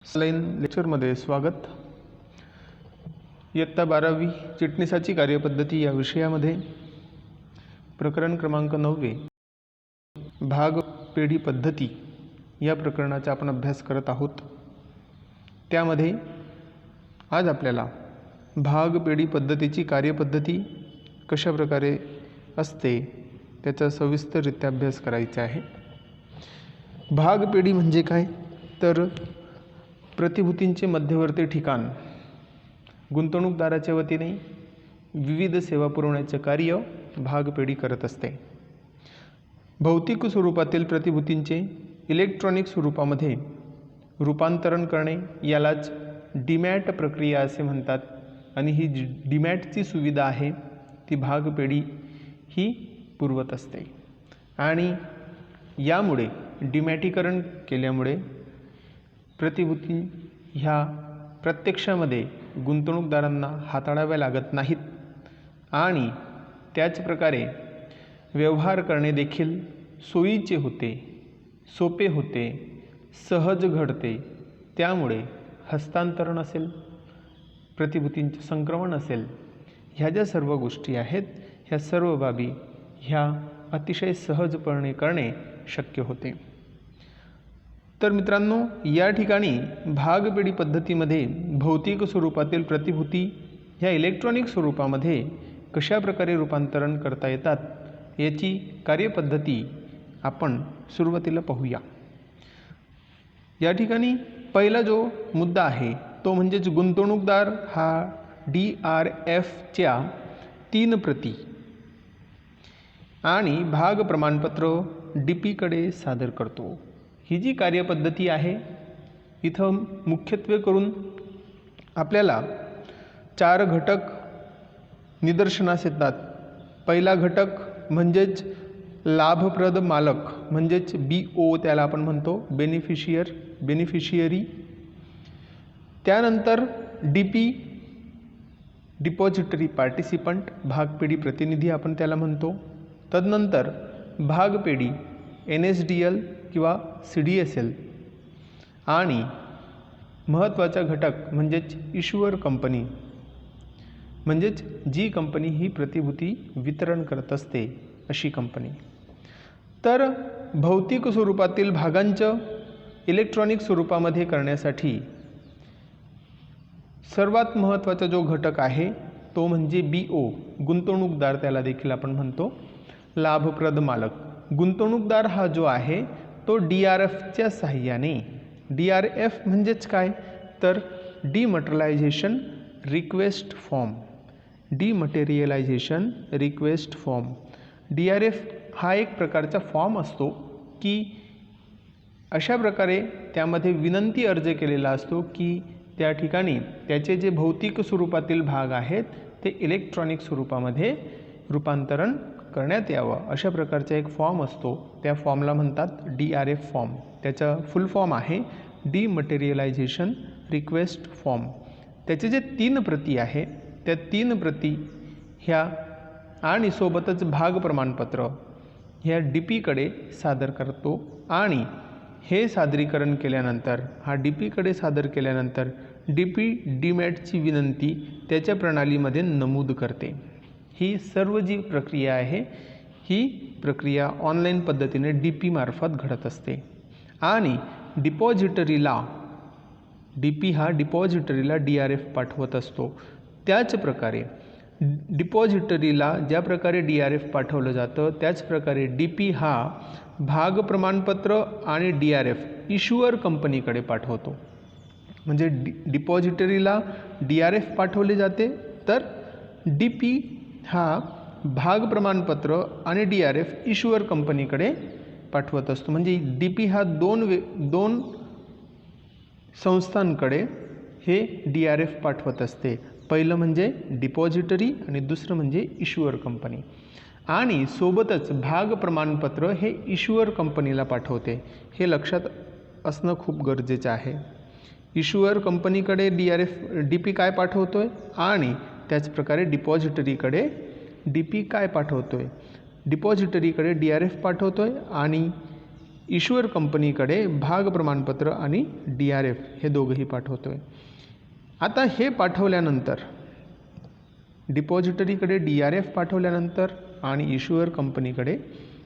Online लेक्चरमध्ये स्वागत. इयत्ता 12वी चिटणीसाची कार्यपद्धती या विषयामध्ये प्रकरण क्रमांक 9 भाग पेढी पद्धती या प्रकरणाचा आपण अभ्यास करत आहोत. त्यामध्ये आज आपल्याला भाग पेढी पद्धतीची कार्यपद्धती कशा प्रकारे असते त्याचा सविस्तररित्या अभ्यास करायचा आहे. भाग पेढी म्हणजे काय तर प्रतिभूतींचे मध्यवर्ती ठिकाण गुंतवणूकदाराच्या वतीने विविध सेवा पुरवण्याचे कार्य भाग पेढी करत असते. भौतिक स्वरूपातील प्रतिभूतींचे इलेक्ट्रॉनिक स्वरूपामध्ये रूपांतरण करणे यालाच डीमॅट प्रक्रिया असे म्हणतात. आणि ही डीमॅटची सुविधा आहे ती भाग पेढी ही पुरवत असते. आणि यामुळे डीमॅटीकरण केल्यामुळे प्रतिभूती ह्या प्रत्यक्षामध्ये गुंतवणूकदारांना हाताळाव्या लागत नाहीत आणि त्याचप्रकारे व्यवहार करणे देखील सोयीचे होते, सोपे होते, सहज घडते. त्यामुळे हस्तांतरण असेल, प्रतिभूतींचे संक्रमण असेल, ह्या ज्या सर्व गोष्टी आहेत ह्या सर्व बाबी ह्या अतिशय सहजपणे करणे शक्य होते. तर मित्रांनो, या ठिकाणी भाग पेढी पद्धतीमध्ये भौतिक स्वरूपातील प्रतिभूती ह्या इलेक्ट्रॉनिक स्वरूपामध्ये कशा प्रकारे रूपांतरण करता येतात याची कार्यपद्धती आपण सुरुवातीला पाहूया. या ठिकाणी पहिला जो मुद्दा आहे तो म्हणजेच गुंतवणूकदार हा DRFच्या 3 प्रती आणि भाग प्रमाणपत्र DPकडे सादर करतो. ही जी कार्यपद्धती आहे इथं मुख्यत्वे करून आपल्याला 4 घटक निदर्शनास येतात. पहिला घटक म्हणजेच लाभप्रद मालक म्हणजेच BO त्याला आपण म्हणतो, बेनिफिशियरी. त्यानंतर DP डिपॉझिटरी पार्टिसिपंट, भागपेढी प्रतिनिधी आपण त्याला म्हणतो. तदनंतर भागपेढी NSDL किंवा CDSL आणि महत्त्वाचा घटक म्हणजेच इश्युअर कंपनी म्हणजेच जी कंपनी ही प्रतिभूती वितरण करत असते अशी कंपनी. तर भौतिक स्वरूपातील भागांचं इलेक्ट्रॉनिक स्वरूपामध्ये करण्यासाठी सर्वात महत्त्वाचा जो घटक आहे तो म्हणजे BO, गुंतवणूकदार त्याला देखील आपण म्हणतो, लाभप्रद मालक. गुंतवणूकदार हा जो आहे तो DRFच्या साहाय्याने, DRF म्हणजेच काय तर dematerialisation request form, dematerialisation request form. DRF हा एक प्रकारचा फॉर्म असतो की अशा प्रकारे त्यामध्ये विनंती अर्ज केलेला असतो की त्या ठिकाणी त्याचे जे भौतिक स्वरूपातील भाग आहेत ते इलेक्ट्रॉनिक स्वरूपामध्ये रूपांतरण करण्यात यावं. अशा प्रकारचा एक फॉर्म असतो, त्या फॉर्मला म्हणतात DRF फॉर्म. त्याचा फुल फॉर्म आहे डिमटेरियलायझेशन रिक्वेस्ट फॉर्म. त्याचे जे 3 प्रती आहे त्या 3 प्रती ह्या आणि सोबतच भाग प्रमाणपत्र ह्या DPकडे सादर करतो. आणि हे सादरीकरण केल्यानंतर, हा DPकडे सादर केल्यानंतर DP डीमॅटची विनंती त्याच्या प्रणालीमध्ये नमूद करते. ही सर्व जी प्रक्रिया आहे ही प्रक्रिया ऑनलाईन पद्धतीने DP मार्फत घडत असते. आणि डिपॉझिटरीला DP हा डिपॉझिटरीला DRF पाठवत असतो. त्याच प्रकारे डिपॉझिटरीला ज्या प्रकारे DRF पाठवलं जातं त्याच प्रकारे DP हा भाग प्रमाणपत्र आणि DRF इश्युअर कंपनीकडे पाठवतो. म्हणजे डिपॉझिटरीला DRF पाठवले जाते तर DP हा भाग प्रमाणपत्र आणि DRF इश्युअर कंपनीकडे पाठवत असतो. म्हणजे DP हा दोन संस्थांकडे हे DRF पाठवत असते. पहिलं म्हणजे डिपॉझिटरी आणि दुसरं म्हणजे इश्युअर कंपनी. आणि सोबतच भाग प्रमाणपत्र हे इश्युअर कंपनीला पाठवते. हे लक्षात असणं खूप गरजेचं आहे. इश्युअर कंपनीकडे DP काय पाठवतोय आणि त्याचप्रकारे डिपॉझिटरीकडे DP काय पाठवतोय. डिपॉझिटरीकडे DRF पाठवतोय आणि इश्युअर कंपनीकडे भाग प्रमाणपत्र आणि DRF हे दोघंही पाठवतो आहे. आता हे पाठवल्यानंतर डिपॉझिटरीकडे DRF पाठवल्यानंतर आणि इश्युअर कंपनीकडे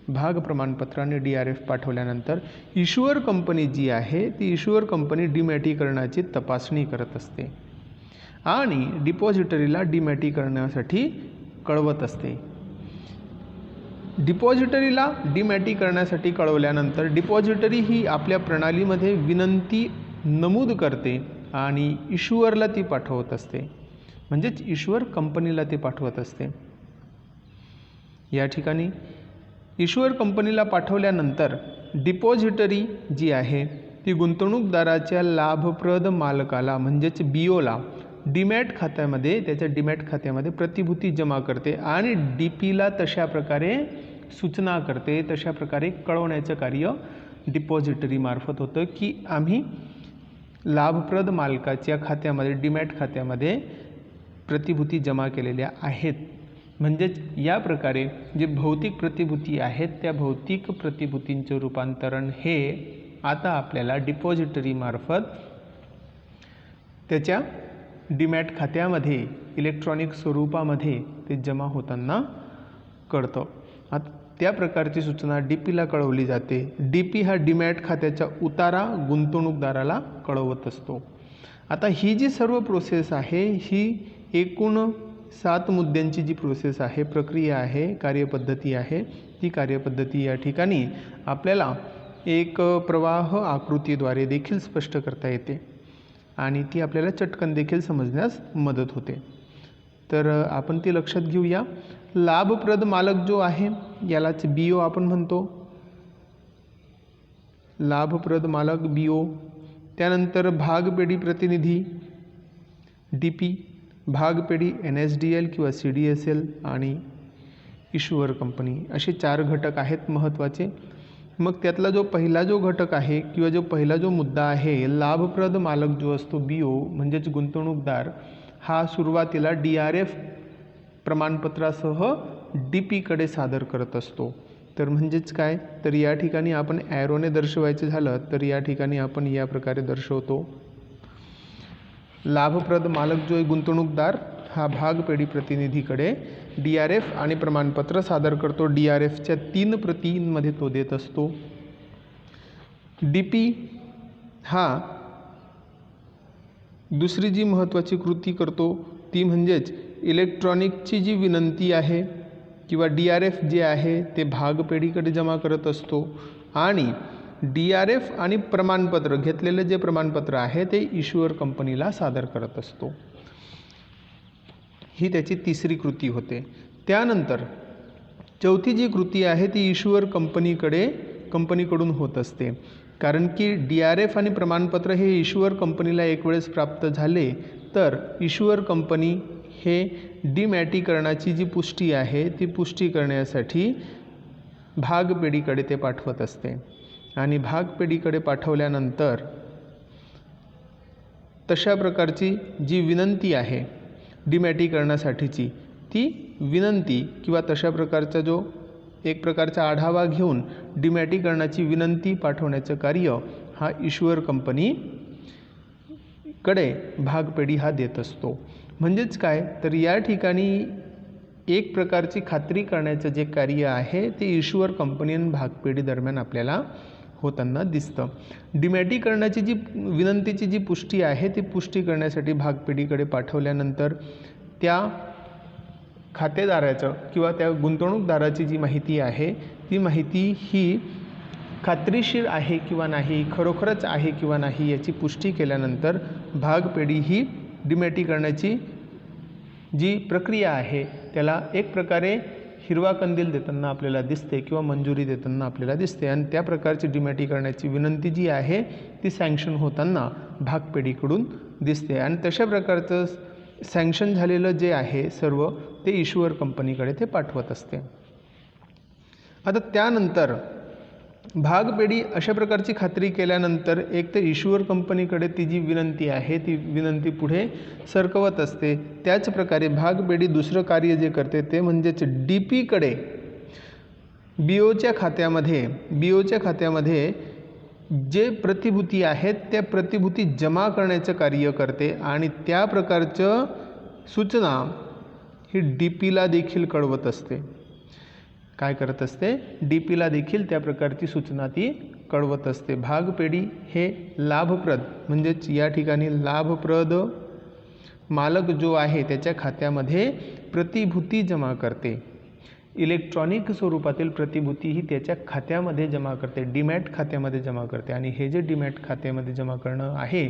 भाग प्रमाणपत्र आणि DRF पाठवल्यानंतर इश्युअर कंपनी जी आहे ती इश्युअर कंपनी डिमॅटिकरणाची तपासणी करत असते आणि डिपॉझिटरीला डिमॅटिकरणासाठी कळवत असते. डिपॉझिटरीला डिमॅटिकरणासाठी कळवल्यानंतर डिपॉझिटरी ही आपल्या प्रणालीमध्ये विनंती नमूद करते आणि इश्युअरला ती पाठवत असते, म्हणजेच इश्युअर कंपनीला ती पाठवत असते. या ठिकाणी इश्युअर कंपनीला पाठवल्यानंतर डिपॉझिटरी जी आहे ती गुंतवणूकदाराच्या लाभप्रद मालकाला म्हणजेच BOला डीमॅट खात्यामध्ये त्याच्या डीमॅट खात्यामध्ये प्रतिभूती जमा करते आणि DPला तशा प्रकारे सूचना करते, तशा प्रकारे कळवण्याचं कार्य डिपॉझिटरी मार्फत होतं की आम्ही लाभप्रद मालकाच्या खात्यामध्ये डीमॅट खात्यामध्ये प्रतिभूती जमा केलेल्या आहेत. म्हणजेच या प्रकारे जे भौतिक प्रतिभूती आहेत त्या भौतिक प्रतिभूतींचे रूपांतरण हे आता आपल्याला डिपॉझिटरी मार्फत त्याच्या डीमॅट खात्यामध्ये इलेक्ट्रॉनिक स्वरूपामध्ये ते जमा होताना कळतं. आता त्या प्रकारची सूचना DPला कळवली जाते. DP हा डीमॅट खात्याचा उतारा गुंतवणूकदाराला कळवत असतो. आता ही जी सर्व प्रोसेस आहे ही एकूण 7 मुद्द्यांची जी प्रोसेस आहे, प्रक्रिया आहे, कार्यपद्धती आहे, ती कार्यपद्धती या ठिकाणी आपल्याला एक प्रवाह आकृतीद्वारे देखील स्पष्ट करता येते आणि ती आपल्याला चटकन देखील समजण्यास मदत होते. तर आपण ती लक्षात घेऊया. लाभप्रद मालक जो आहे यालाच BO आपण म्हणतो, लाभप्रद मालक BO. त्यानंतर भागपेढी प्रतिनिधी DP, भागपेढी NSDL किंवा CDSL आणि इश्युअर कंपनी, असे 4 घटक आहेत महत्त्वाचे. मग त्यातला जो पहिला जो घटक आहे किंवा जो पहिला जो मुद्दा आहे, लाभप्रद मालक जो असतो BO म्हणजेच गुंतवणूकदार, हा सुरुवातीला DRF प्रमाणपत्रासह DPकडे सादर करत असतो. तर म्हणजेच काय, तर या ठिकाणी आपण ॲरोने दर्शवायचे झालं तर या ठिकाणी आपण या प्रकारे दर्शवतो. लाभप्रद मालक जो आहे गुंतवणूकदार हा भागपेढी प्रतिनिधीकडे DRF आणि प्रमाणपत्र सादर करतो. DRFच्या 3 प्रतींमध्ये तो देत असतो. DP हा दुसरी जी महत्त्वाची कृती करतो ती म्हणजेच इलेक्ट्रॉनिकची जी विनंती आहे किंवा DRF जे आहे ते भागपेढीकडे जमा करत असतो आणि DRF आणि प्रमाणपत्र घेतलेले जे प्रमाणपत्र आहे ते इश्युअर कंपनीला सादर करत असतो. ही त्याची तिसरी कृती होते. त्यानंतर चौथी जी कृती आहे ती इश्युअर कंपनीकडून होत असते. कारण की DRF आणि प्रमाणपत्र हे इश्युअर कंपनीला एक वेळेस प्राप्त झाले तर इश्युअर कंपनी हे डिमॅटिकरणाची जी पुष्टी आहे ती पुष्टी करण्यासाठी भागपेढीकडे ते पाठवत असते आणि भागपेढीकडे पाठवल्यानंतर तशा प्रकारची जी विनंती आहे डिमॅटिकरणासाठीची ती विनंती किंवा तशा प्रकारचा जो एक प्रकारचा आढावा घेऊन डिमॅटिकरणाची विनंती पाठवण्याचं कार्य हा इश्युअर कंपनीकडे भागपेढी हा देत असतो. म्हणजेच काय, तर या ठिकाणी एक प्रकारची खात्री करण्याचं जे कार्य आहे ते इश्युअर कंपनी आणि भागपेढी दरम्यान आपल्याला होताना दिसतं. डिमॅटिकरणाची जी विनंतीची जी पुष्टी आहे ती पुष्टी करण्यासाठी भागपेढीकडे पाठवल्यानंतर त्या खातेदाराचं किंवा त्या गुंतवणूकदाराची जी माहिती आहे ती माहिती ही खात्रीशीर आहे किंवा नाही, खरोखरच आहे किंवा नाही याची पुष्टी केल्यानंतर भागपेढी ही डिमॅटिकरणाची जी प्रक्रिया आहे त्याला एक प्रकारे हिरवा कंदील देताना आपल्याला दिसते किंवा मंजुरी देताना आपल्याला दिसते आणि त्या प्रकारची डिमॅटिकरणाची विनंती जी आहे ती सँक्शन होताना भागपेढीकडून दिसते आणि तशा प्रकारचं सँक्शन झालेलं जे आहे सर्व ते इश्युअर कंपनीकडे ते पाठवत असते. आता त्यानंतर भागपेढी अशा प्रकारची खात्री केल्यानंतर एक तर इश्युअर कंपनीकडे ती जी विनंती आहे ती विनंती पुढे सरकवत असते. त्याच प्रकारे भागपेढी दुसरं कार्य जे करते ते म्हणजेच DPकडे बी ओच्या खात्यामध्ये जे प्रतिभूती आहेत त्या प्रतिभूती जमा करण्याचं कार्य करते आणि त्या प्रकारचं सूचना ही डी पीला देखील कळवत असते. काय करत असते? डी पीला देखील त्या प्रकारची सूचना ती कळवत असते. भागपेढी हे लाभप्रद म्हणजेच या ठिकाणी लाभप्रद मालक जो आहे त्याच्या खात्यामध्ये प्रतिभूती जमा करते. इलेक्ट्रॉनिक स्वरूपातील प्रतिभूती ही त्याच्या खात्यामध्ये जमा करते, डीमॅट खात्यामध्ये जमा करते. आणि हे जे डीमॅट खात्यामध्ये जमा करणं आहे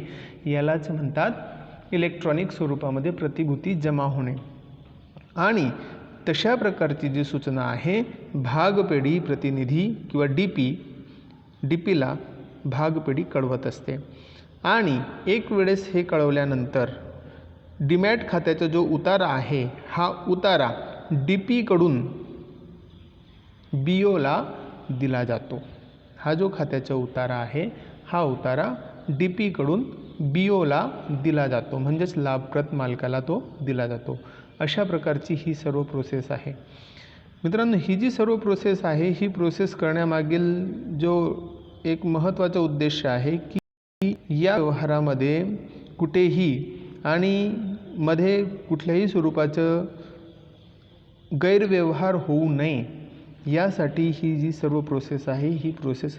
यालाच म्हणतात इलेक्ट्रॉनिक स्वरूपामध्ये प्रतिभूती जमा होणे. आणि तशा प्रकारची जी सूचना आहे भागपेढी प्रतिनिधी किंवा डी पीला भागपेढी कळवत असते. आणि एक वेळेस हे कळवल्यानंतर डीमॅट खात्याचा जो उतारा आहे हा उतारा डी पीकडून बी ओला दिला जातो. हा जो खात्याचा उतारा आहे हा उतारा डी पीकडून बी ओला दिला जातो, म्हणजेच लाभप्रद मालकाला तो दिला जातो. अशा प्रकारची ही सर्व प्रोसेस आहे. मित्रांनो, ही जी सर्व प्रोसेस आहे ही प्रोसेस करण्यामागील जो एक महत्त्वाचा उद्देश आहे की या व्यवहारामध्ये कुठेही आणि मध्ये कुठल्याही स्वरूपाचं गैरव्यवहार होऊ नये यासाठी ही जी सर्व प्रोसेस आहे ही प्रोसेस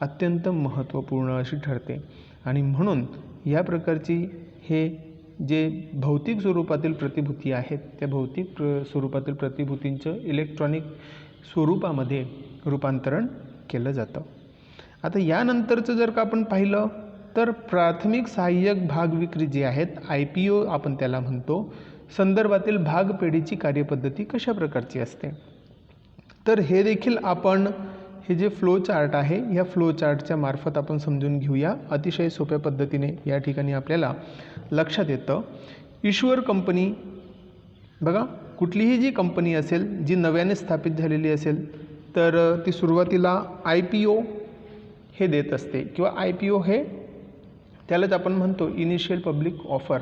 अत्यंत महत्त्वपूर्ण अशी ठरते. आणि म्हणून या प्रकारची हे जे भौतिक स्वरूपातील प्रतिभूती आहेत त्या भौतिक स्वरूपातील प्रतिभूतींचं इलेक्ट्रॉनिक स्वरूपामध्ये रूपांतरण केलं जातं. आता यानंतरचं जर का आपण पाहिलं तर प्राथमिक सहाय्यक भाग विक्री जे आहेत IPO आपण त्याला म्हणतो, संदर्भातील भागपेढीची कार्यपद्धती कशा प्रकारची असते. तर हे देखील आपण हे जे फ्लो चार्ट आहे या फ्लो चार्टच्या मार्फत आपण समजून घेऊया. अतिशय सोप्या पद्धतीने या ठिकाणी आपल्याला लक्षात येतं. इश्युअर कंपनी बघा, कुठलीही जी कंपनी असेल जी नव्याने स्थापित झालेली असेल तर ती सुरुवातीला IPO हे देत असते किंवा IPO हे त्यालाच आपण म्हणतो इनिशियल पब्लिक ऑफर.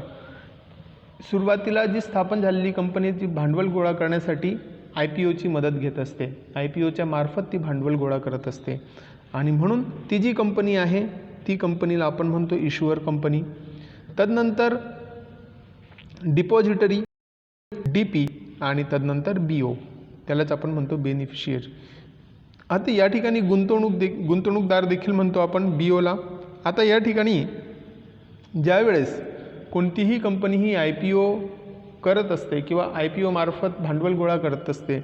सुरुवातीला जी स्थापन झालेली कंपनी ती भांडवल गोळा करण्यासाठी IPOची मदत घेत असते. IPOच्या मार्फत ती भांडवल गोळा करत असते आणि म्हणून ती जी कंपनी आहे ती कंपनीला आपण म्हणतो इश्युअर कंपनी. तदनंतर डिपॉझिटरी DP आणि तदनंतर BO त्यालाच आपण म्हणतो बेनिफिशियरी. आता या ठिकाणी गुंतवणूकदार देखील म्हणतो आपण BOला. आता या ठिकाणी ज्यावेळेस कोणतीही कंपनी ही IPO करत असते किंवा IPO मार्फत भांडवल गोळा करत असते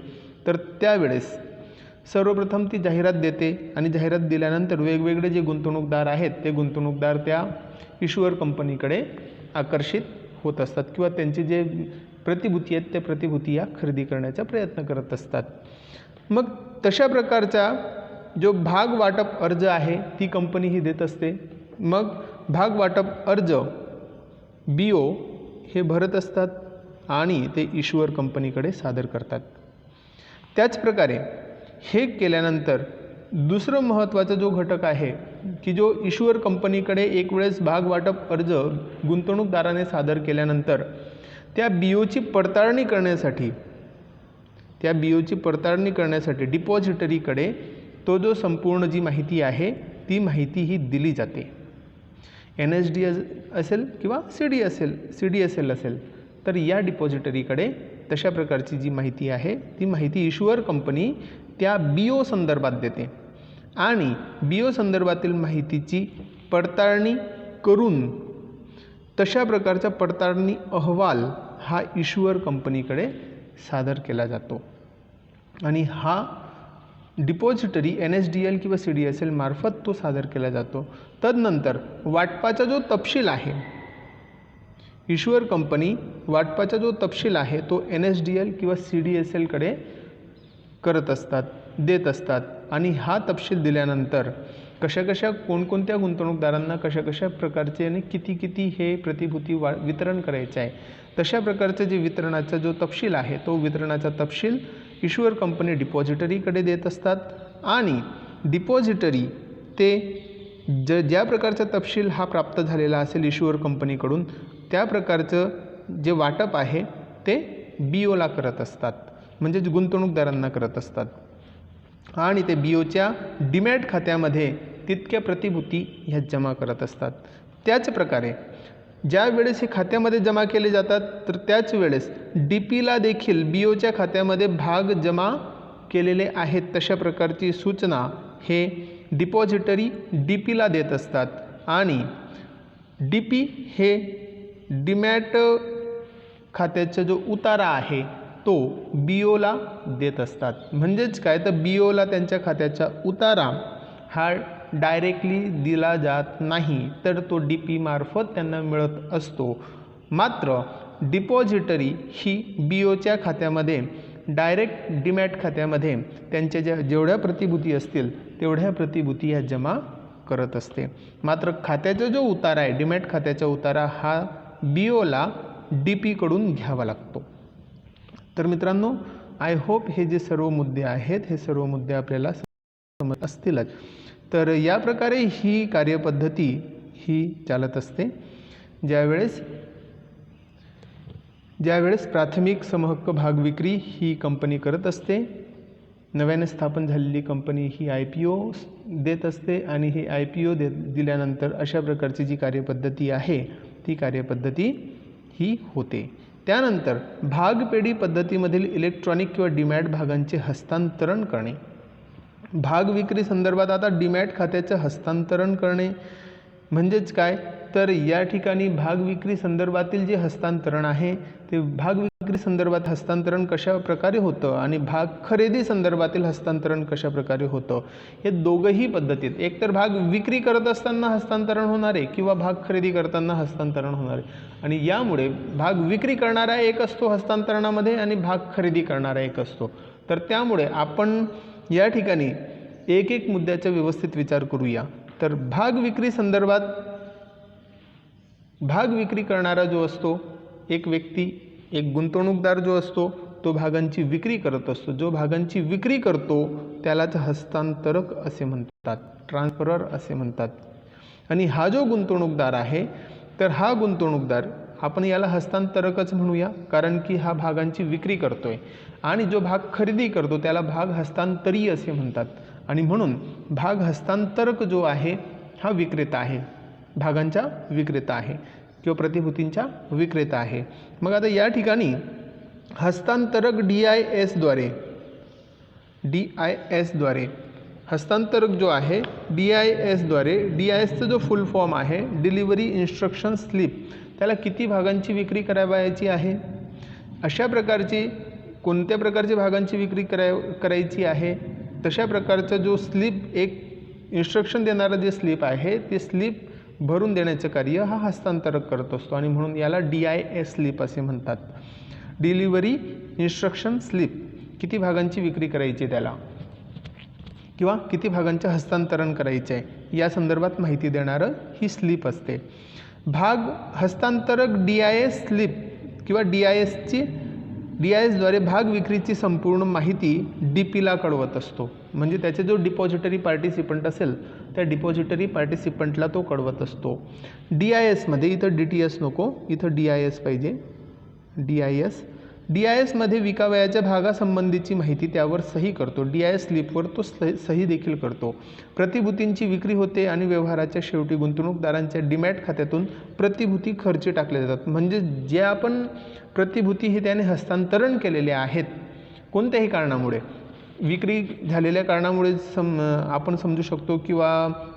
तर त्यावेळेस सर्वप्रथम ती जाहिरात देते आणि जाहिरात दिल्यानंतर वेगवेगळे जे गुंतवणूकदार आहेत ते गुंतवणूकदार त्या इश्युअर कंपनीकडे आकर्षित होत असतात किंवा त्यांचे जे प्रतिभूती आहेत त्या प्रतिभूती या खरेदी करण्याचा प्रयत्न करत असतात. मग तशा प्रकारचा जो भाग वाटप अर्ज आहे ती कंपनी ही देत असते. मग भाग वाटप अर्ज BO हे भरत असतात आणि ते इश्युअर कंपनीकडे सादर करतात. त्याचप्रकारे हे केल्यानंतर दुसरं महत्त्वाचा जो घटक आहे की जो इश्युअर कंपनीकडे एक वेळेस भाग वाटप अर्ज गुंतवणूकदाराने सादर केल्यानंतर त्या BOची पडताळणी करण्यासाठी डिपॉझिटरीकडे तो जो संपूर्ण जी माहिती आहे ती माहिती ही दिली जाते. NSD असेल किंवा CDSL असेल तर या डिपॉझिटरीकडे तशा प्रकारची जी माहिती आहे ती माहिती इश्युअर कंपनी त्या BO संदर्भात देते आणि BO संदर्भातील माहितीची पडताळणी करून तशा प्रकारचा पडताळणी अहवाल हा इश्युअर कंपनीकडे सादर केला जातो आणि हा डिपॉझिटरी NSDL किंवा CDSL मार्फत तो सादर केला जातो. तदनंतर वाटपाचा जो तपशील आहे इश्युअर कंपनी वाटपाचा जो तपशील आहे तो NSDL किंवा CDSLकडे देत असतात आणि हा तपशील दिल्यानंतर कशा कोणकोणत्या गुंतवणूकदारांना कशा प्रकारचे आणि किती हे प्रतिभूती वितरण करायचे आहे तशा प्रकारचे जे वितरणाचा जो तपशील आहे तो वितरणाचा तपशील इश्युअर कंपनी डिपॉझिटरीकडे देत असतात आणि डिपॉझिटरी ते ज्या प्रकारचा तपशील हा प्राप्त झालेला असेल इश्युअर कंपनीकडून त्या प्रकारचं जे वाटप आहे ते BOला करत असतात, म्हणजेच गुंतवणूकदारांना करत असतात. आणि ते BOच्या डीमॅट खात्यामध्ये तितक्या प्रतिभूती ह्या जमा करत असतात। त्याच प्रकारे ज्या वेळेस हे खात्यामध्ये जमा केले जातात तर त्याच वेळेस DPला देखील BOच्या खात्यामध्ये भाग जमा केलेले आहेत तशा प्रकारची सूचना हे डिपॉझिटरी DPला देत असतात आणि DP हे डीमॅट खात्याचा जो उतारा आहे तो BOला देत असतात। म्हणजेच काय तर BOला त्यांच्या खात्याचा उतारा हा डायरेक्टली दिला जात नाही तर तो DP मार्फत त्यांना मिळत असतो। मात्र डिपॉझिटरी ही BOच्या खात्यामध्ये डायरेक्ट डीमॅट खात्यामध्ये त्यांच्या जेवढ्या प्रतिभूती असतील तेवढ्या प्रतिभूती ह्या जमा करत असते। मात्र खात्याचा जो उतारा आहे डीमॅट खात्याचा उतारा हा BOला DP कडून घ्यावा लागतो। तर मित्रांनो, आय होप हे जे सर्व मुद्दे आहेत हे सर्व मुद्दे आपल्याला समजत असतीलच। तर या प्रकारे ही कार्यपद्धती ही चालत असते। ज्यावेळेस प्राथमिक समहक्क भाग विक्री ही कंपनी करत असते, नव्याने स्थापन झालेली कंपनी ही IPO देत असते आणि ही IPO दिल्यानंतर अशा प्रकारची जी कार्यपद्धती आहे ती कार्यपद्धती ही होते। त्यानंतर भागपेढी पद्धतीमधील इलेक्ट्रॉनिक किंवा डीमॅट भागांचे हस्तांतरण करणे। भाग विक्री संदर्भात आता डीमॅट खात्याचे हस्तांतरण करणे म्हणजेच काय तर या ठिकाणी भाग विक्री संदर्भातील जे हस्तांतरण आहे ते भाग विक्री संदर्भात हस्तांतरण कशा प्रकारे होतं आणि भाग खरेदी संदर्भातील हस्तांतरण कशा प्रकारे होतं हे दोघंही पद्धतीत एकतर भाग विक्री करत असताना हस्तांतरण होणार आहे किंवा भाग खरेदी करताना हस्तांतरण होणार आहे। आणि यामुळे भाग विक्री करणारा एक असतो हस्तांतरणामध्ये आणि भाग खरेदी करणारा एक असतो। तर त्यामुळे आपण या ठिकाणी एक एक मुद्द्याचा व्यवस्थित विचार करूया। तर भाग विक्री संदर्भात भाग विक्री करणारा जो असतो एक व्यक्ती एक गुंतवणूकदार जो असतो तो भागांची विक्री करत असतो। जो भागांची विक्री करतो त्यालाच हस्तांतरक असे म्हणतात, ट्रान्सफरर असे म्हणतात। आणि हा जो गुंतवणूकदार आहे तर हा गुंतवणूकदार आपण याला हस्तांतरकच म्हणूया कारण की हा भागांची विक्री करतोय आणि जो भाग खरेदी करतो त्याला भाग हस्तांतरी असे म्हणतात। आणि म्हणून भाग हस्तांतरक जो आहे हा विक्रेता आहे, भागांचा विक्रेता आहे किंवा प्रतिभूतींचा विक्रेता आहे। मग आता या ठिकाणी हस्तांतरक DIS द्वारे हस्तांतरक जो आहे DIS द्वारे DISचा जो फुल फॉर्म आहे डिलिव्हरी इन्स्ट्रक्शन स्लिप, त्याला किती भागांची विक्री करावयाची आहे, अशा प्रकारची कोणत्या प्रकारच्या भागांची विक्री करायची आहे तशा प्रकारचा जो स्लिप एक इन्स्ट्रक्शन देणारा जे स्लिप आहे ते स्लिप भरून देण्याचं कार्य हा हस्तांतरक करत असतो आणि म्हणून याला DIS स्लिप असे म्हणतात। डिलिव्हरी इन्स्ट्रक्शन स्लिप, किती भागांची विक्री करायची त्याला किंवा किती भागांचे हस्तांतरण करायचे आहे या संदर्भात माहिती देणारं ही स्लिप असते। भाग हस्तांतरक DIS स्लिप किंवा DIS द्वारे भाग विक्रीची संपूर्ण माहिती DPला कळवत असतो। म्हणजे त्याचे जो डिपॉझिटरी पार्टिसिपंट असेल त्या डिपॉझिटरी पार्टिसिपंटला तो कळवत असतो। DIS मध्ये इथं DTS नको, इथं DIS पाहिजे। DIS मध्ये विकावयाच्या भागासंबंधीची माहिती त्यावर सही करतो। DIS स्लिपवर तो सही देखील करतो। प्रतिभूतींची विक्री होते आणि व्यवहाराच्या शेवटी गुंतवणूकदारांच्या डीमॅट खात्यातून प्रतिभूती खर्ची टाकल्या जातात। म्हणजे जे आपण प्रतिभूती हे त्याने हस्तांतरण केलेले आहेत कोणत्याही कारणामुळे, विक्री झालेल्या कारणामुळे आपण समजू शकतो किंवा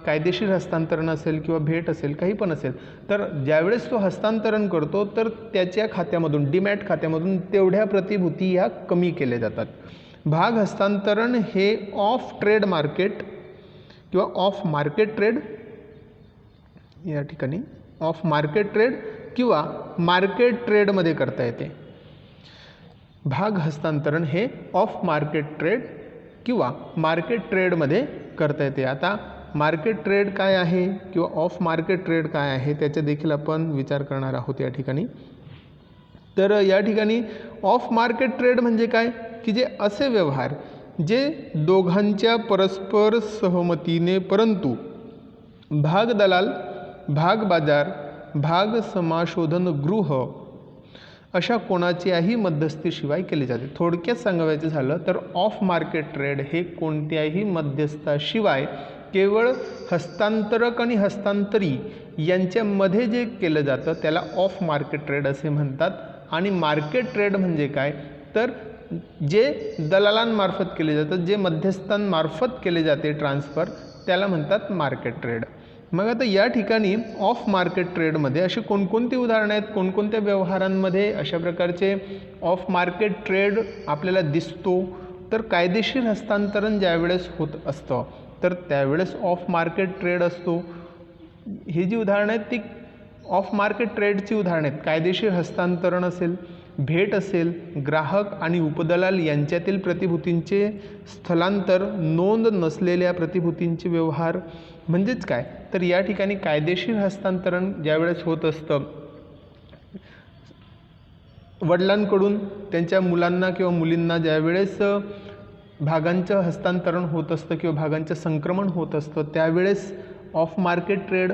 कायदेशीर हस्तांतरण असेल किंवा भेट असेल काही पण असेल, तर ज्यावेळेस तो हस्तांतरण करतो तर त्याच्या खात्यामधून डीमॅट खात्यामधून तेवढ्या प्रतिभूती ह्या कमी केल्या जातात। भाग हस्तांतरण हे ऑफ ट्रेड मार्केट किंवा ऑफ मार्केट ट्रेड या ठिकाणी ऑफ मार्केट ट्रेड किंवा मार्केट ट्रेडमध्ये करता येते। भाग हस्तांतरण हे ऑफ मार्केट ट्रेड किंवा मार्केट ट्रेडमध्ये करता येते। आता मार्केट ट्रेड काय आहे किंवा ऑफ मार्केट ट्रेड काय आहे त्याचा देखील आपण विचार करणार आहोत या ठिकाणी। तर या ठिकाणी ऑफ मार्केट ट्रेड म्हणजे काय की जे असे व्यवहार जे दोघांच्या परस्पर सहमतीने परंतु भाग दलाल, भाग बाजार, भाग समाशोधन गृह अशा कोणाच्याही मध्यस्थीशिवाय केले जाते। थोडक्यात सांगायचं झालं तर ऑफ मार्केट ट्रेड हे कोणत्याही मध्यस्थाशिवाय केवळ हस्तांतरक आणि हस्तांतरी यांच्यामध्ये जे केलं जातं त्याला ऑफ मार्केट ट्रेड असे म्हणतात। आणि मार्केट ट्रेड म्हणजे काय तर जे दलालांमार्फत केले जातं, जे मध्यस्थांमार्फत केले जाते ट्रान्सफर, त्याला म्हणतात मार्केट ट्रेड। मग आता या ठिकाणी ऑफ मार्केट ट्रेडमध्ये अशी कोणकोणती उदाहरणं आहेत, कोणकोणत्या व्यवहारांमध्ये अशा प्रकारचे ऑफ मार्केट ट्रेड आपल्याला दिसतो, तर कायदेशीर हस्तांतरण ज्यावेळेस होत असतं तर त्यावेळेस ऑफ मार्केट ट्रेड असतो। ही जी उदाहरणं आहेत ती ऑफ मार्केट ट्रेडची उदाहरणं आहेत। कायदेशीर हस्तांतरण असेल, भेट असेल, ग्राहक आणि उपदलाल यांच्यातील प्रतिभूतींचे स्थलांतर, नोंद नसलेल्या प्रतिभूतींचे व्यवहार, म्हणजेच काय तर या ठिकाणी कायदेशीर हस्तांतरण ज्यावेळेस होत असतं, वडिलांकडून त्यांच्या मुलांना किंवा मुलींना ज्यावेळेस भागांचं हस्तांतरण होत असतं किंवा भागांचं संक्रमण होत असतं त्यावेळेस ऑफ मार्केट ट्रेड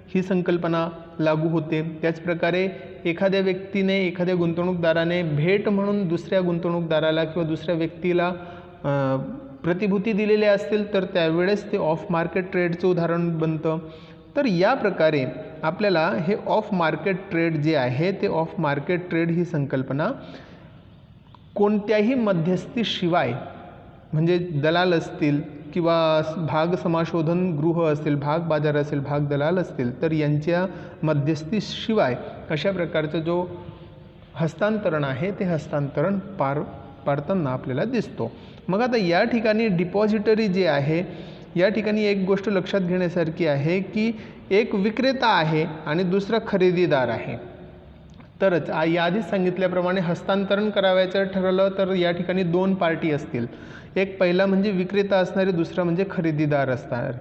ही संकल्पना लागू होते। त्याचप्रकारे एखाद्या व्यक्तीने, एखाद्या गुंतवणूकदाराने भेट म्हणून दुसऱ्या गुंतवणूकदाराला किंवा दुसऱ्या व्यक्तीला प्रतिभूती दिलेल्या असतील तर त्यावेळेस ते ऑफ मार्केट ट्रेडचं उदाहरण बनतं। तर या प्रकारे आपल्याला हे ऑफ मार्केट ट्रेड जे आहे ते ऑफ मार्केट ट्रेड ही संकल्पना कोणत्याही मध्यस्थीशिवाय, म्हणजे दलाल असतील किंवा भाग समाशोधन गृह असतील, भाग बाजार असेल, भाग दलाल असतील, तर यांच्या मध्यस्थीशिवाय अशा प्रकारचं जो हस्तांतरण आहे ते हस्तांतरण पाडताना आपल्याला दिसतो। मग आता या ठिकाणी डिपॉझिटरी जे आहे, या ठिकाणी एक गोष्ट लक्षात घेण्यासारखी आहे की एक विक्रेता आहे आणि दुसरा खरेदीदार आहे। तरच याआधी सांगितल्याप्रमाणे हस्तांतरण करावयाचं ठरवलं तर या ठिकाणी दोन पार्टी असतील, एक पहिला म्हणजे विक्रेता असणारे, दुसरा म्हणजे खरेदीदार असणार।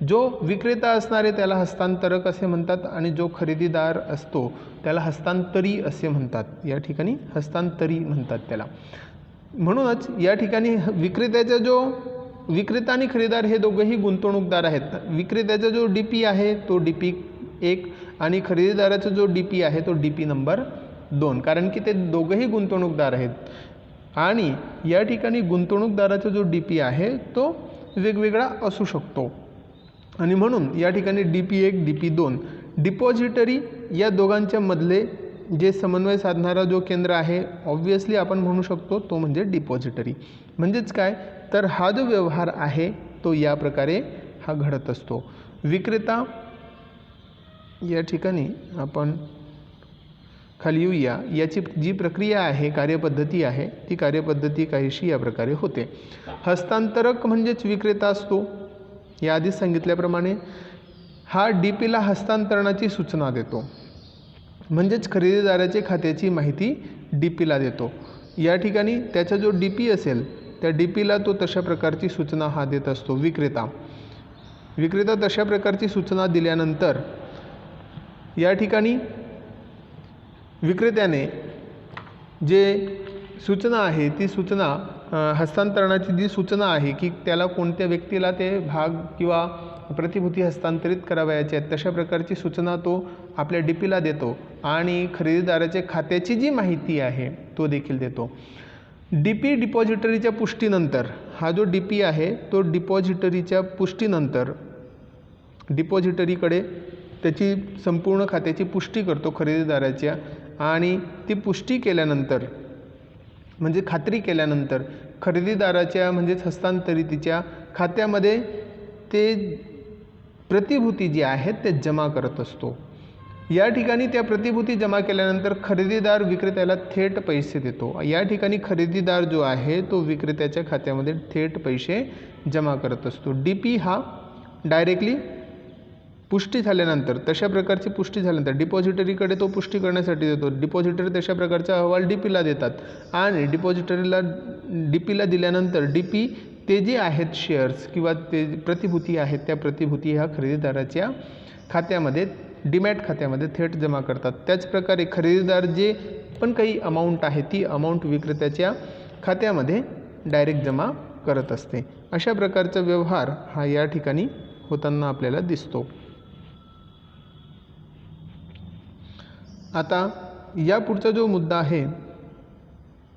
जो विक्रेता असणारे त्याला हस्तांतरक असे म्हणतात आणि जो खरेदीदार असतो त्याला हस्तांतरी असे म्हणतात। या ठिकाणी हस्तांतरी म्हणतात त्याला। म्हणूनच या ठिकाणी विक्रेता आणि खरेदीदार हे दोघंही गुंतवणूकदार आहेत। विक्रेत्याचा जो DP आहे तो DP 1 आणि खरेदीदाराचा जो DP आहे तो DP नंबर 2, कारण की ते दोघंही गुंतवणूकदार आहेत। आणि या ठिकाणी गुंतवणूकदाराचा जो DP आहे तो वेगवेगळा असू शकतो आणि म्हणून या ठिकाणी DP 1, DP 2 डिपॉझिटरी या दोघांच्या मधले जे समन्वय साधणारा जो केंद्र आहे ऑब्व्हियसली आपण म्हणू शकतो तो म्हणजे डिपॉझिटरी। म्हणजेच काय तर हा जो व्यवहार आहे तो या प्रकारे हा घडत असतो। विक्रेता, या ठिकाणी आपण खाली येऊया, याची जी प्रक्रिया आहे, कार्यपद्धती आहे, ती कार्यपद्धती काहीशी या प्रकारे होते। हस्तांतरक म्हणजेच विक्रेता असतो, याआधी सांगितल्याप्रमाणे हा DPला हस्तांतरणाची सूचना देतो, म्हणजेच खरेदीदाराच्या खात्याची माहिती DPला देतो। या ठिकाणी त्याचा जो DP असेल त्या DPला तो तशा प्रकारची सूचना हा देत असतो विक्रेता तशा प्रकारची सूचना दिल्यानंतर या ठिकाणी विक्रेत्याने जे सूचना आहे ती सूचना हस्तांतरणाची जी सूचना आहे की त्याला कोणत्या व्यक्तीला ते भाग किंवा प्रतिभूती हस्तांतरित करावयाच्या आहेत तशा प्रकारची सूचना तो आपल्या DPला देतो आणि खरेदीदाराच्या खात्याची जी माहिती आहे तो देखील देतो। DP डिपॉझिटरीच्या पुष्टीनंतर, हा जो DP आहे तो डिपॉझिटरीच्या पुष्टीनंतर डिपॉझिटरीकडे त्याची संपूर्ण खात्याची पुष्टी करतो खरेदीदाराच्या, आणि ती पुष्टी केल्यानंतर म्हणजे खात्री केल्यानंतर खरेदीदाराच्या म्हणजेच हस्तांतरितीच्या खात्यामध्ये ते प्रतिभूती जी आहेत ते जमा करत असतो। या ठिकाणी त्या प्रतिभूती जमा केल्यानंतर खरेदीदार विक्रेत्याला थेट पैसे देतो। या ठिकाणी खरेदीदार जो आहे तो विक्रेत्याच्या खात्यामध्ये थेट पैसे जमा करत असतो। DP हा डायरेक्टली पुष्टी झाल्यानंतर, तशा प्रकारची पुष्टी झाल्यानंतर डिपॉझिटरीकडे तो पुष्टी करण्यासाठी देतो। डिपॉझिटरी तशा प्रकारचा अहवाल DPला देतात आणि DPला दिल्यानंतर DP ते जे आहेत शेअर्स किंवा ते प्रतिभूती आहेत त्या प्रतिभूती ह्या खरेदीदाराच्या खात्यामध्ये, डीमॅट खात्यामध्ये थेट जमा करतात। त्याचप्रकारे खरेदीदार जे पण काही अमाऊंट आहे ती अमाऊंट विक्रेत्याच्या खात्यामध्ये डायरेक्ट जमा करत असते। अशा प्रकारचा व्यवहार हा या ठिकाणी होताना आपल्याला दिसतो। आता या पुढचा जो मुद्दा आहे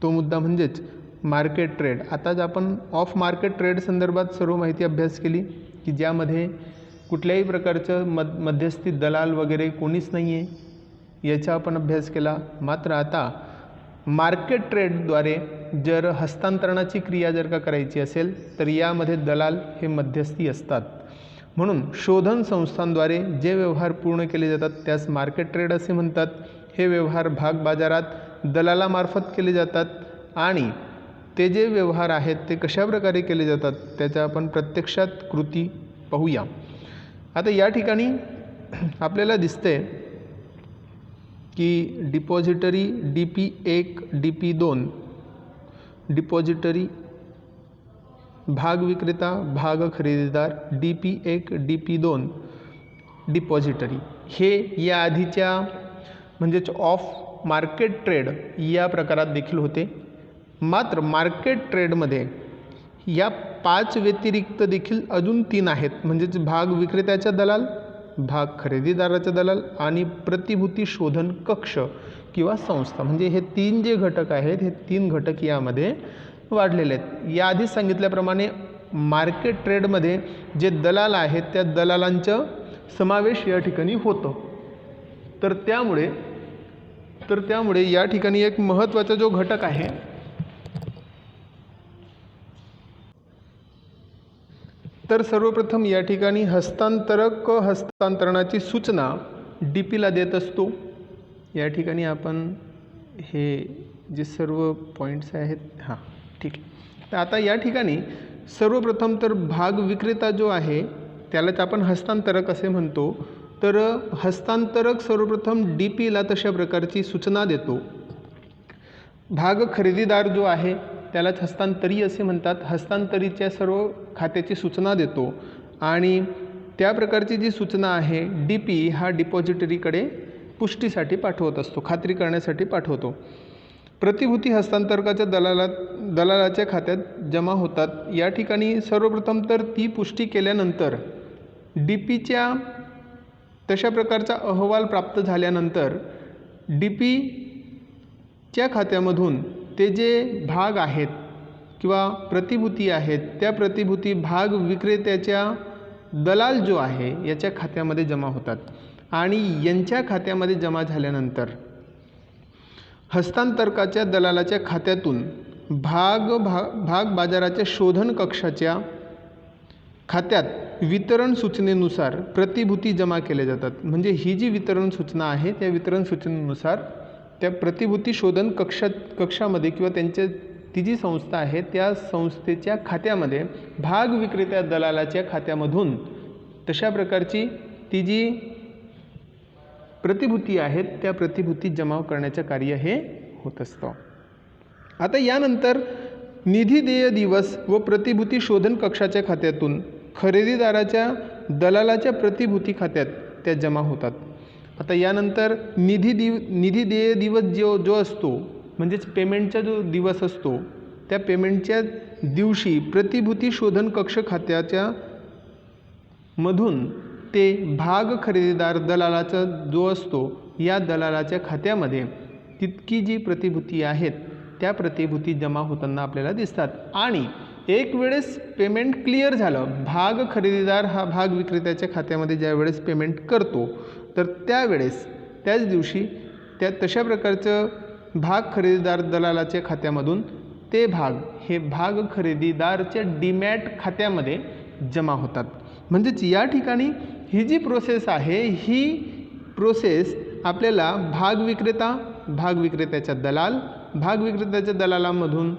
तो मुद्दा म्हणजेच मार्केट ट्रेड. आताच आपण ऑफ मार्केट ट्रेड संदर्भात सर्व माहिती अभ्यास केली की ज्यामध्ये कुठल्याही प्रकारचं मध्यस्थी दलाल वगैरे कोणीच नाही आहे याचा आपण अभ्यास केला. मात्र आता मार्केट ट्रेडद्वारे जर हस्तांतरणाची क्रिया जर का करायची असेल तर यामध्ये दलाल हे मध्यस्थी असतात. म्हणून शोधन संस्थांद्वारे जे व्यवहार पूर्ण केले जातात त्यास मार्केट ट्रेड असे म्हणतात. हे व्यवहार भाग बाजारात दलालामार्फत केले जातात आणि ते जे व्यवहार आहेत ते कशा प्रकारे केले जातात त्याचा आपण प्रत्यक्षात कृती पाहूया. आता या ठिकाणी आपल्याला दिसते की डिपॉझिटरी DP1 DP2, डिपॉझिटरी भाग विक्रेता भाग खरेदीदार DP1 DP2 डिपॉझिटरी हे या आधीच्या म्हणजेच ऑफ मार्केट ट्रेड या प्रकारात देखील होते. मात्र मार्केट ट्रेडमध्ये या 5 व्यतिरिक्त देखील अजून 3 आहेत. म्हणजेच भाग विक्रेत्याचा दलाल, भाग खरेदीदाराचा दलाल आणि प्रतिभूती शोधन कक्ष किंवा संस्था. म्हणजे हे 3 जे घटक आहेत हे 3 घटक यामध्ये वाढलेले आहेत. या आधीच सांगितल्याप्रमाणे मार्केट ट्रेडमध्ये जे दलाल आहेत त्या दलालांचा समावेश या ठिकाणी होतो. तर त्यामुळे या ठिकाणी एक महत्त्वाचा जो घटक आहे तर सर्वप्रथम या ठिकाणी हस्तांतरक हस्तांतरणाची सूचना DPला देत असतो. या ठिकाणी आपण हे जे सर्व पॉईंट्स आहेत ठीक आहे. तर आता या ठिकाणी सर्वप्रथम तर भाग विक्रेता जो आहे त्यालाच आपण हस्तांतरक असे म्हणतो. तर हस्तांतरक सर्वप्रथम DPला तशा प्रकारची सूचना देतो. भाग खरेदीदार जो आहे त्यालाच हस्तांतरी असे म्हणतात. हस्तांतरीच्या सर्व खात्याची सूचना देतो आणि त्या प्रकारची जी सूचना आहे DP हा डिपॉझिटरीकडे पुष्टीसाठी पाठवत असतो, खात्री करण्यासाठी पाठवतो. प्रतिभूती हस्तांतरकाच्या दलालाच्या खात्यात जमा होतात. या ठिकाणी सर्वप्रथम तर ती पुष्टी केल्यानंतर DPच्या तशा प्रकारचा अहवाल प्राप्त झाल्यानंतर DPच्या खात्यामधून ते जे भाग आहेत किंवा प्रतिभूती आहेत त्या प्रतिभूती भाग विक्रेत्याच्या दलाल जो आहे याच्या खात्यामध्ये जमा होतात आणि यांच्या खात्यामध्ये जमा झाल्यानंतर हस्तांतरकाच्या दलालाच्या खात्यातून भाग बाजाराच्या शोधन कक्षाच्या खात्यात वितरण सूचनेनुसार प्रतिभूती जमा केल्या जातात. म्हणजे ही जी वितरण सूचना आहे त्या वितरण सूचनेनुसार त्या प्रतिभूती शोधन कक्षामध्ये किंवा ती जी संस्था आहे त्या संस्थेच्या खात्यामध्ये भाग विक्रेत्या दलालाच्या खात्यामधून तशा प्रकारची ती जी प्रतिभूती आहेत त्या प्रतिभूती जमा करण्याचे कार्य हे होत असतं. आता यानंतर निधी देय दिवस व प्रतिभूती शोधन कक्षाच्या खात्यातून खरेदीदाराच्या दलालाच्या प्रतिभूती खात्यात त्या जमा होतात. आता यानंतर निधी देय दिवस जो असतो म्हणजेच पेमेंटचा जो दिवस असतो त्या पेमेंटच्या दिवशी प्रतिभूती शोधन कक्ष खात्याच्या मधून ते भाग खरेदीदार दलालाचा जो असतो या दलालाच्या खात्यामध्ये तितकी जी प्रतिभूती आहेत त्या प्रतिभूती जमा होताना आपल्याला दिसतात. आणि एक वेळेस पेमेंट क्लिअर झालं, भाग खरेदीदार हा भाग विक्रेत्याच्या खात्यामध्ये ज्या वेळेस पेमेंट करतो तर त्यावेळेस त्याच दिवशी त्या तशा प्रकारचं भाग खरेदीदार दलालाच्या खात्यामधून ते भाग हे भाग खरेदीदारच्या डीमॅट खात्यामध्ये जमा होतात. म्हणजेच या ठिकाणी ही जी प्रोसेस आहे ही प्रोसेस आपल्याला भाग विक्रेत्याच्या दलालामधून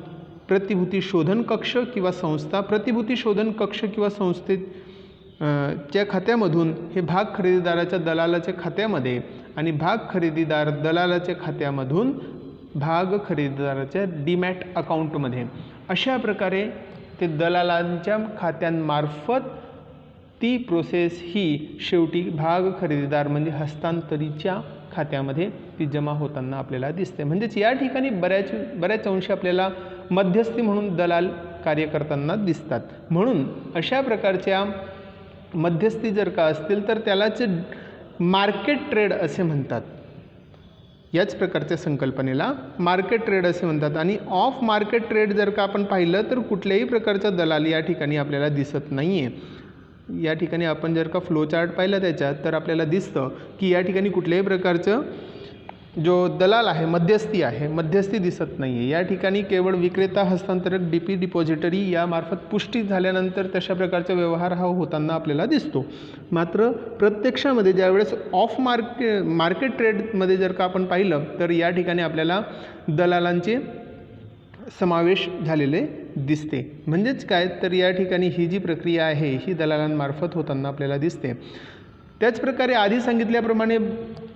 प्रतिभूती शोधन कक्ष किंवा संस्था, प्रतिभूती शोधन कक्ष किंवा संस्थेच्या खात्यामधून हे भाग खरेदीदाराच्या दलालाच्या खात्यामध्ये आणि भाग खरेदीदार दलालाच्या खात्यामधून भाग खरेदीदाराच्या डीमॅट अकाउंटमध्ये अशा प्रकारे ते दलालांच्या खात्यांमार्फत ती प्रोसेस ही शेवटी भाग खरेदीदार म्हणजे हस्तांतरीच्या खात्यामध्ये ती जमा होताना आपल्याला दिसते. म्हणजेच या ठिकाणी बऱ्याच अंशी आपल्याला मध्यस्थी म्हणून दलाल कार्य करताना दिसतात. म्हणून अशा प्रकारच्या मध्यस्थी जर का असतील तर त्यालाच मार्केट ट्रेड असे म्हणतात. याच प्रकारच्या संकल्पनेला मार्केट ट्रेड असे म्हणतात. आणि ऑफ मार्केट ट्रेड जर का आपण पाहिलं तर कुठल्याही प्रकारचा दलाल या ठिकाणी आपल्याला दिसत नाही आहे. या ठिकाणी आपण जर का फ्लो चार्ट पाहिला त्याच्यात तर आपल्याला दिसतं की या ठिकाणी कुठल्याही प्रकारचं जो दलाल आहे, मध्यस्थी दिसत नाही आहे. या ठिकाणी केवळ विक्रेता हस्तांतरक DP डिपॉझिटरी यामार्फत पुष्टी झाल्यानंतर तशा प्रकारचा व्यवहार हा होताना आपल्याला दिसतो. मात्र प्रत्यक्षामध्ये ज्यावेळेस ऑफ मार्केट ट्रेडमध्ये जर का आपण पाहिलं तर या ठिकाणी आपल्याला दलालांचे समावेश झालेले दिसते. म्हणजेच काय तर या ठिकाणी ही जी प्रक्रिया आहे ही दलालांमार्फत होताना आपल्याला दिसते. त्याचप्रकारे आधी सांगितल्याप्रमाणे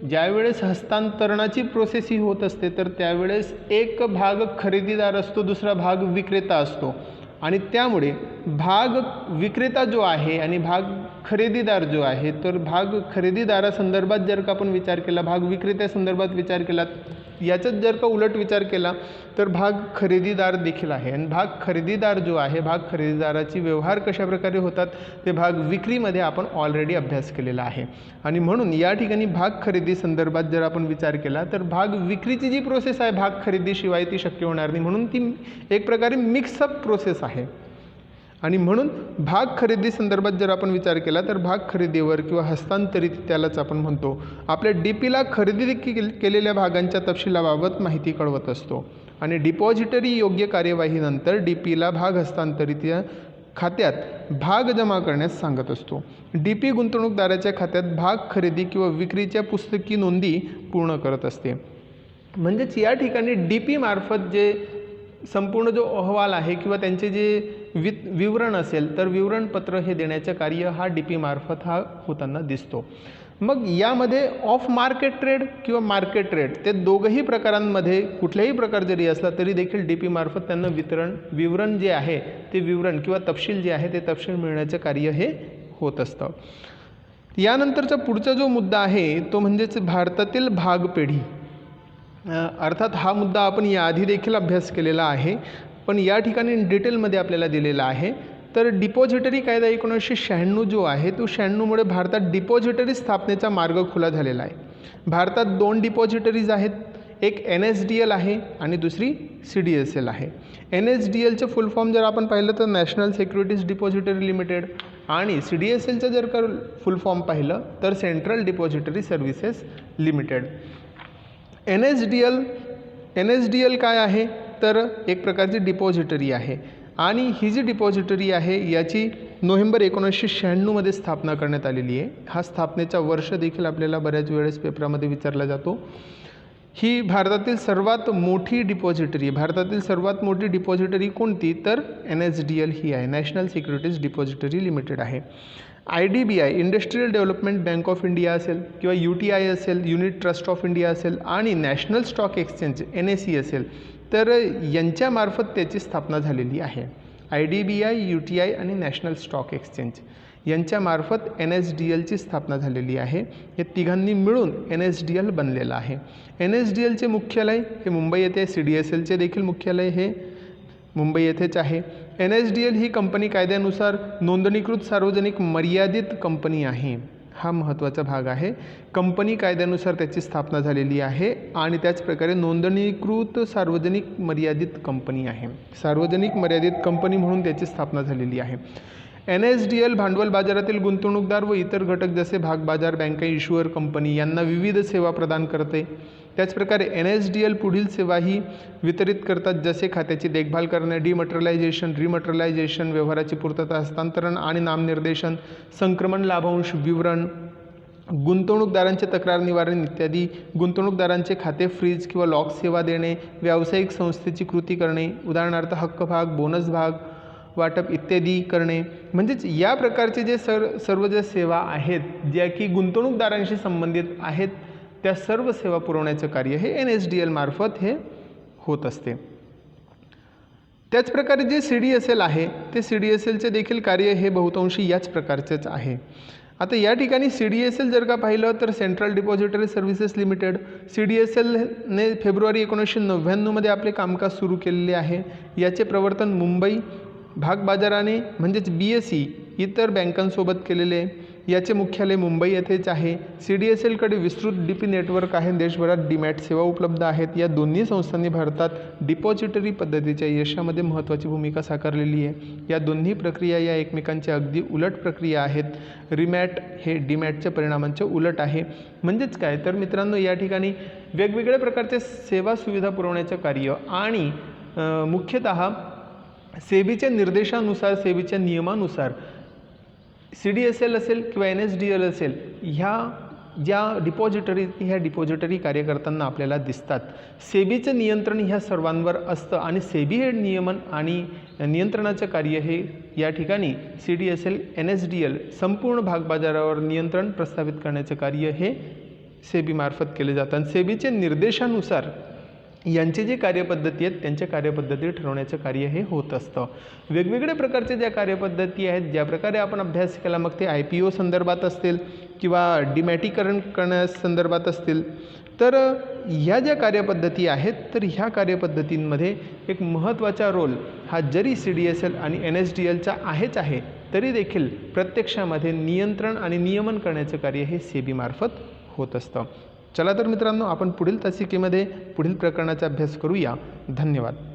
ज्यावेळेस हस्तांतरणाची प्रोसेस ही होत असते तर त्यावेळेस एक भाग खरेदीदार असतो, दुसरा भाग विक्रेता असतो. आणि त्यामुळे भाग विक्रेता जो आहे आणि भाग खरेदीदार जो आहे तर भाग खरेदीदारासंदर्भात जर का आपण विचार केला, भाग विक्रेत्यासंदर्भात विचार केला, याचाच जर का उलट विचार केला तर भाग खरेदीदार देखील आहे. आणि भाग खरेदीदार जो आहे, भाग खरेदीदाराची व्यवहार कशाप्रकारे होतात ते भाग विक्रीमध्ये आपण ऑलरेडी अभ्यास केलेला आहे. आणि म्हणून या ठिकाणी भाग खरेदी संदर्भात जर आपण विचार केला तर भाग विक्रीची जी प्रोसेस आहे भाग खरेदीशिवाय ती शक्य होणार नाही. म्हणून ती एक प्रकारे मिक्सअप प्रोसेस आहे. आणि म्हणून भाग खरेदी संदर्भात जर आपण विचार केला तर भाग खरेदीवर किंवा हस्तांतरित त्यालाच आपण म्हणतो आपल्या DPला खरेदी केलेल्या भागांच्या तपशिलाबाबत माहिती कळवत असतो. आणि डिपॉझिटरी योग्य कार्यवाहीनंतर DPला भाग हस्तांतरित खात्यात भाग जमा करण्यास सांगत असतो. DP गुंतवणूकदाराच्या खात्यात भाग खरेदी किंवा विक्रीच्या पुस्तकी नोंदी पूर्ण करत असते. म्हणजेच या ठिकाणी DP मार्फत जे संपूर्ण जो अहवाल आहे किंवा त्यांचे जे विवरण असेल तर विवरणपत्र हे देण्याचे कार्य हा DP मार्फत हा होताना दिसतो. मग यामध्ये ऑफ मार्केट ट्रेड किंवा मार्केट ट्रेड ते दोघंही प्रकारांमध्ये कुठल्याही प्रकार जरी असला तरी देखील DP मार्फत त्यांना विवरण जे आहे ते विवरण किंवा तपशील जे आहे ते तपशील मिळण्याचे कार्य हे होत असतं. यानंतरचा पुढचा जो मुद्दा आहे तो म्हणजेच भारतातील भागपेढी. अर्थात हा मुद्दा आपण याआधी देखील अभ्यास केलेला आहे पण या ठिकाणी डिटेलमध्ये आपल्याला दिलेला आहे. तर डिपॉझिटरी कायदा 1996 जो आहे तो 96मुळे भारतात डिपॉझिटरी स्थापनेचा मार्ग खुला झालेला आहे. भारतात 2 डिपॉझिटरीज आहेत, एक NSDL आहे आणि दुसरी CDSL आहे. NSDLचं फुल फॉर्म जर आपण पाहिलं तर नॅशनल सिक्युरिटीज डिपॉझिटरी लिमिटेड आणि CDSLचं जर का फुल फॉर्म पाहिलं तर central depository services limited. NSDL काय आहे तर एक प्रकारची डिपॉझिटरी आहे आणि ही जी डिपॉझिटरी आहे याची नोव्हेंबर 1996मध्ये स्थापना करण्यात आलेली आहे. हा स्थापनेचा वर्ष देखील आपल्याला बऱ्याच वेळेस पेपरामध्ये विचारला जातो. ही भारतातील सर्वात मोठी डिपॉझिटरी, भारतातील सर्वात मोठी डिपॉझिटरी कोणती तर NSDL ही आहे, नॅशनल सिक्युरिटीज डिपॉझिटरी लिमिटेड आहे. IDBI industrial development bank of India असेल किंवा UTI असेल, युनिट ट्रस्ट ऑफ इंडिया असेल आणि नॅशनल स्टॉक एक्सचेंज NSE असेल तर यांच्यामार्फत त्याची स्थापना झालेली आहे. IDBI, UTI आणि नॅशनल स्टॉक एक्सचेंज यांच्यामार्फत NSDLची स्थापना झालेली आहे. हे तिघांनी मिळून NSDL बनलेलं आहे. NSDLचे मुख्यालय हे मुंबई येथे, CDSLचे देखील मुख्यालय हे मुंबई येथेच आहे. NSDL ही कंपनी कायद्यानुसार नोंदणीकृत सार्वजनिक मर्यादित कंपनी आहे. हा महत्त्वाचा भाग आहे. कंपनी कायद्यानुसार त्याची स्थापना झालेली आहे आणि त्याचप्रकारे नोंदणीकृत सार्वजनिक मर्यादित कंपनी आहे. सार्वजनिक मर्यादित कंपनी म्हणून त्याची स्थापना झालेली आहे. NSDL भांडवल बाजारातील गुंतवणूकदार व इतर घटक जसे भागबाजार, बँका, इश्युअर कंपनी यांना विविध सेवा प्रदान करते. त्याचप्रकारे NSDL पुढील सेवाही वितरित करतात जसे खात्याची देखभाल करणे, डिमटेरियलायझेशन, रिमटेरियलायझेशन, व्यवहाराची पूर्तता, हस्तांतरण आणि नामनिर्देशन, संक्रमण लाभांश विवरण, गुंतवणूकदारांचे तक्रार निवारण इत्यादी, गुंतवणूकदारांचे खाते फ्रीज किंवा लॉक सेवा देणे, व्यावसायिक संस्थेची कृती करणे, उदाहरणार्थ हक्क भाग, बोनस भाग वाटप इत्यादी करणे. म्हणजेच या प्रकारचे जे सर्व ज्या सेवा आहेत ज्या की गुंतवणूकदारांशी संबंधित आहेत त्या सर्व सेवा पुरवण्याचं कार्य हे NSDL मार्फत हे होत असते. त्याचप्रकारे जे CDSL आहे ते CDSLचे देखील कार्य हे बहुतांशी याच प्रकारचेच आहे. आता या ठिकाणी CDSL जर का पाहिलं तर सेंट्रल डिपॉझिटरी सर्व्हिसेस लिमिटेड, CDSLने फेब्रुवारी 1999मध्ये आपले कामकाज सुरू केलेले आहे. याचे प्रवर्तन मुंबई भागबाजाराने म्हणजेच BSE इतर बँकांसोबत केलेले. याचे मुख्यालय मुंबई येथेच आहे. CDSLकडे विस्तृत DP नेटवर्क आहे. देशभरात डीमॅट सेवा उपलब्ध आहेत. या दोन्ही संस्थांनी भारतात डिपॉझिटरी पद्धतीच्या यशामध्ये महत्त्वाची भूमिका साकारलेली आहे. या दोन्ही प्रक्रिया या एकमेकांच्या अगदी उलट प्रक्रिया आहेत. रिमॅट हे डीमॅटच्या परिणामांच्या उलट आहे. म्हणजेच काय तर मित्रांनो, या ठिकाणी वेगवेगळ्या प्रकारचे सेवा सुविधा पुरवण्याचं कार्य आणि मुख्यतः सेबीच्या निर्देशानुसार, सेबीच्या नियमानुसार CDSL असेल किंवा NSDL असेल, ह्या ज्या डिपॉझिटरी कार्य करताना आपल्याला दिसतात. सेबीचं नियंत्रण ह्या सर्वांवर असतं आणि सेबी हे नियमन आणि नियंत्रणाचं कार्य हे या ठिकाणी CDSL NSDL संपूर्ण भागबाजारावर नियंत्रण प्रस्थापित करण्याचं कार्य हे सेबीमार्फत केले जातं. आणि सेबीच्या निर्देशानुसार यांचे जे कार्यपद्धती आहेत त्यांच्या कार्यपद्धती ठरवण्याचं कार्य हे होत असतं. वेगवेगळ्या प्रकारचे ज्या कार्यपद्धती आहेत, ज्या प्रकारे आपण अभ्यास केला, मग ते IPO संदर्भात असतील किंवा डिमॅटिकरण करण्यासंदर्भात असतील, तर ह्या ज्या कार्यपद्धती आहेत, तर ह्या कार्यपद्धतींमध्ये एक महत्त्वाचा रोल हा जरी CDSL आणि NSDLचा आहेच आहे, तरी देखील प्रत्यक्षामध्ये नियंत्रण आणि नियमन करण्याचं कार्य हे सेबीमार्फत होत असतं. चला तर मित्रांनो, आपण पुढील तासिकेमध्ये पुढील प्रकरणाचा अभ्यास करूया. धन्यवाद.